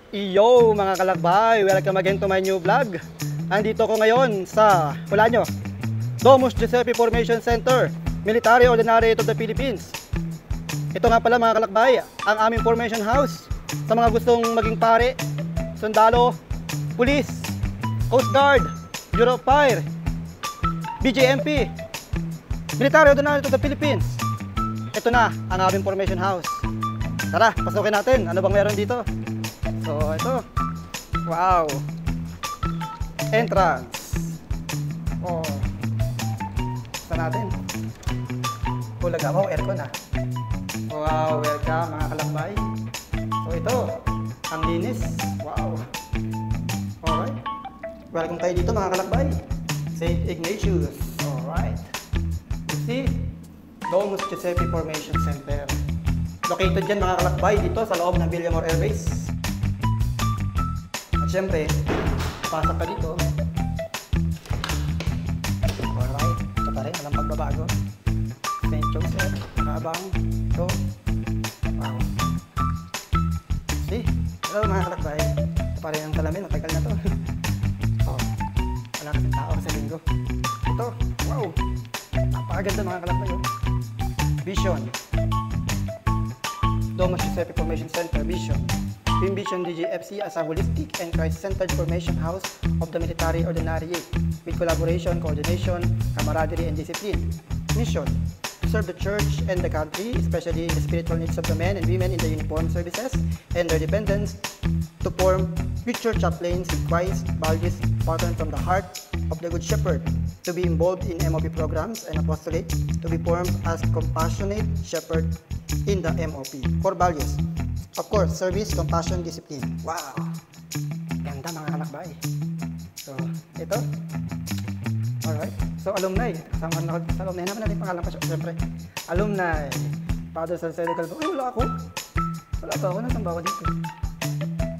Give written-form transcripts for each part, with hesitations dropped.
Yo mga kalakbay, welcome again to my new vlog. Andito ko ngayon sa, wala nyo, Domus Giuseppe Formation Center, Military Ordinariate of the Philippines. Ito nga pala mga kalakbay, ang aming formation house sa mga gustong maging pare, sundalo, police, Coast Guard, Bureau of Fire, BJMP, Military Ordinariate of the Philippines. Ito na ang aming formation house. Tara, pasukin natin. Ano bang meron dito? So, ito. Wow. Entrance. Oh. Basta natin. Kulag ako, aircon ah. Wow, welcome mga kalakbay. So, ito. Ang linis. Wow. Alright. Welcome tayo dito mga kalakbay. St. Ignatius. Alright. You see? Domus Giuseppe Formation Center. Located dyan mga kalakbay dito sa loob ng Villamor Air Base. At syempre, pasok ka dito. Alright, ito pa rin, walang pagbabago. St. Joseph, nakabang. Ito. Wow. See? Hello mga kalakbay. Ito pa rin ang salamin, matagal na to. Oh, wala kasing tao sa linggo. Ito, wow. Napakaganda mga kalakbay. Oh. Vision. Domus Giuseppe Formation Center Vision. We envision DGFC as a holistic and Christ-centered formation house of the military ordinariate with collaboration, coordination, camaraderie, and discipline. Mission: to serve the church and the country, especially the spiritual needs of the men and women in the uniformed services and their dependents, to form future chaplains with Christ values patterned from the heart of the Good Shepherd, to be involved in MOP programs and apostolate, to be formed as compassionate shepherd in the MOP. Core values: of course, service, compassion, discipline. Wow! Ganda mga kalakbay. So, ito. Alright. So, alumni. Kasama na ako sa alumni. Hinapan natin pangalan pa siya. Siyempre, alumni. Father Salcedo Calvo. Ay, wala ako. Wala ba ako? Nasaan ba ako dito?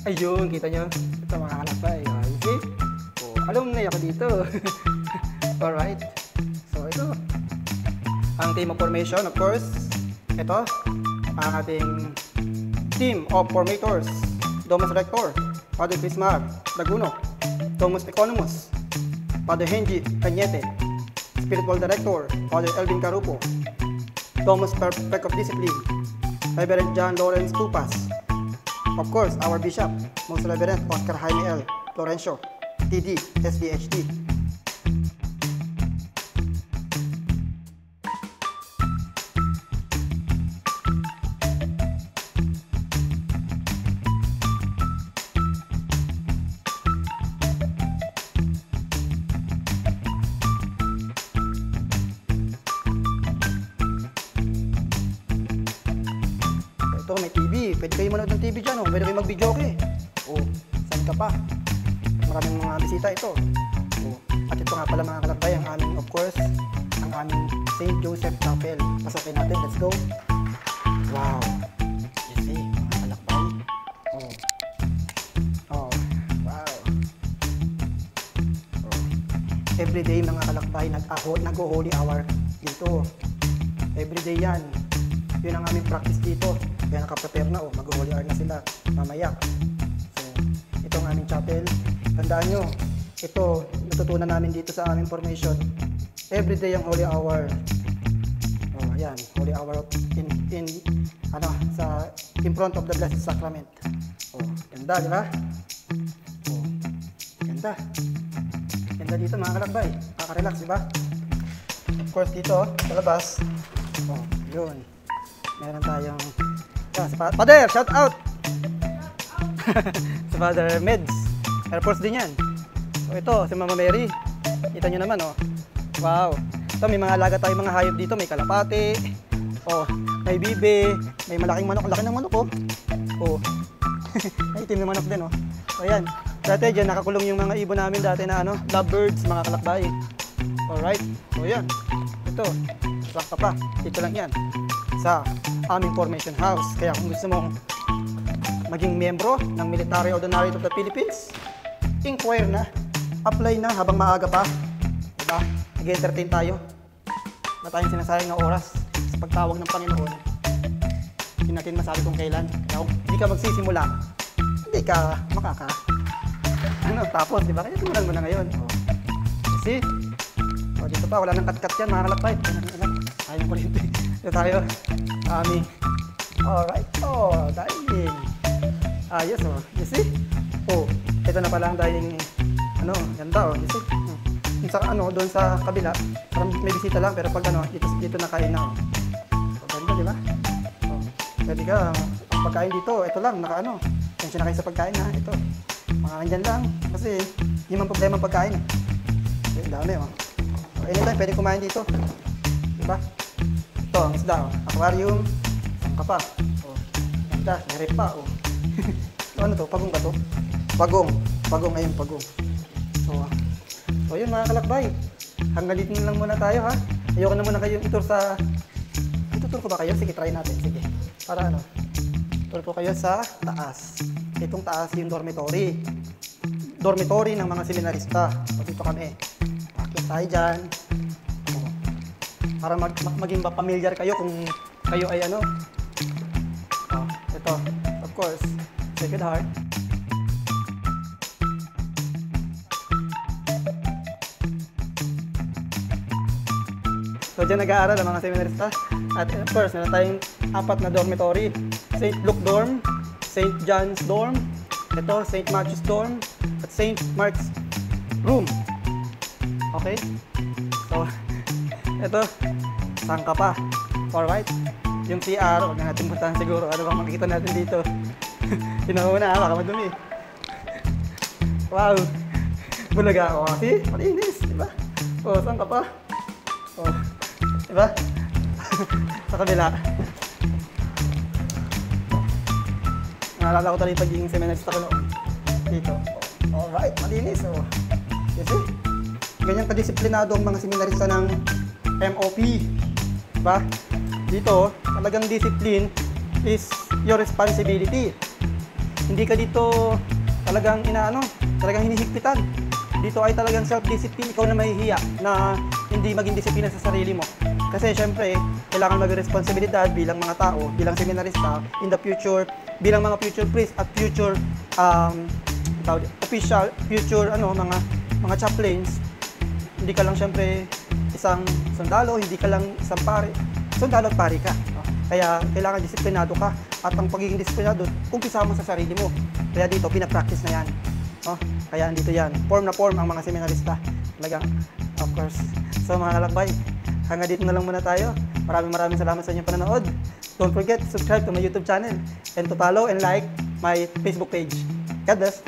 Ayun, kita nyo. Ito mga kalakbay. You see? Oh, alumni ako dito. Alright. So, ito. Ang team of formation, of course. Ito. Ang ating team of formators: Domus Rector, Father Crismar Laguno; Domus Economus, Father Henji Cañete; Spiritual Director, Father Elvin Carupo; Domus Prefect of Discipline, Reverend John Lawrence Tupas; of course, our Bishop, Most Reverend Oscar Jaime L. Lorenzo, TD, SDHD. Ito, may TV. Pwede kayo manood ng TV dyan. Oh. Pwede kayo mag-videoke. Oh, saan ka pa? Maraming mga bisita ito. Oh. At ito nga pala mga kalakbay, ang aming, of course, ang aming St. Joseph Chapel. Pasokin natin. Let's go. Wow. You see, mga kalakbay. Oh. Oh. Wow. Oh. Everyday mga kalakbay, nag-holy hour dito. Everyday yan. Yun ang aming practice dito. Kaya nakaprepare na, mag-holy hour na sila mamaya. So, ito ang aming chapel. Tandaan nyo, ito, natutunan namin dito sa aming formation. Everyday ang holy hour. Oh, ayan, holy hour in front of the Blessed Sacrament. Oh, ganda, di ba? Oh, ganda. Ganda dito mga kalakbay. Kaka-relax, di ba? Of course, dito, sa labas. Oh, yun. Meron tayong Father, shout out! Sa Father Meds. Air Force din yan. So ito, si Mama Mary. Kita nyo naman, oh. Wow. Ito, may mga alaga tayong mga hayop dito. May kalapati. Oh, may bibe. May malaking manok. Laki ng manok, oh. Oh. May itim yung manok din, oh. So ayan. Dati dyan, nakakulong yung mga ibon namin dati na lovebirds, mga kalakbay. Alright. So ayan. Ito. Sakta pa. Dito lang yan. Sa aming formation house. Kaya kung gusto mong maging miyembro ng Military Ordinariate of the Philippines, inquire na, apply na habang maaga pa. Diba? Nag-entertain tayo. Wala tayong sinasayang na oras sa pagtawag ng Panginoon. Hindi natin masabi kung kailan. Kaya kung hindi ka magsisimula, hindi ka tapos, di ba? Kaya simulan mo na ngayon. See? Dito pa, wala nang cut-cut yan, mga kalakbay. Ayaw ko rin. Dito tayo. Alright. Dining. Ayos, you see? Ito na pala ang dining, ganda, you see? Yung sa, doon sa kabila, parang may bisita lang, pero pag dito na kain na, ganda, di ba? Pwede ka, ang pagkain dito, ito lang, tensyon na kayo sa pagkain, ha? Ito, mga andyan lang, kasi hindi man problema ang pagkain. Ang dami, anytime, pwede kumain dito. Di ba? Ito, ang isda, aquarium, sangka pa. Ganda, meron pa, ano to? Pagong ka to? Pagong, ayun, pagong. So yun mga kalakbay. Hanggang dito na lang muna tayo, ha? Ayoko na muna kayo itutur ko ba kayo? Sige, try natin. Sige. Para tour ko kayo sa taas. Itong taas yung dormitory. Dormitory ng mga seminarista. So dito kami. Akit tayo dyan. Para maging familiar kayo kung kayo ay ito, of course, Sacred Heart. So dyan nag-aaral ang mga seminarista. At of course, meron tayong 4 na dormitory. St. Luke Dorm, St. John's Dorm, ito, St. Matthew's Dorm, at St. Mark's Room. Okay? So, ito, sangka pa. Alright? Yung CR, huwag na natin puntahan siguro. Ano bang makikita natin dito? Tinauna, baka madumi. Wow! Bulaga ako. See? Malinis, diba? Sangka pa. Diba? Sa kabila. Naalala ko talaga yung pagiging seminarista ko noon. Dito. Alright, malinis. You see? Ganyan kadisiplinado ang mga seminarista ng MOP. Diba? Dito, talagang discipline is your responsibility. Hindi ka dito talagang talagang hinihigpitan. Dito ay talagang self-discipline, ikaw na mahihiya na hindi maging disiplina sa sarili mo. Kasi syempre, kailangan maging responsibilidad bilang mga tao, bilang seminarista, in the future, bilang mga future priest at future official, future mga chaplains. Hindi ka lang syempre isang sundalo, hindi ka lang isang pare. Sundalo at pare ka. Kaya kailangan disiplinado ka. At ang pagiging disiplinado, umpisa mo sa sarili mo. Kaya dito, pinapractice na yan. Kaya dito yan. Form na form ang mga seminarista. Talagang, of course. So mga kalakbay, hanggang dito na lang muna tayo. Maraming salamat sa inyong panonood. Don't forget to subscribe to my YouTube channel and to follow and like my Facebook page. God bless.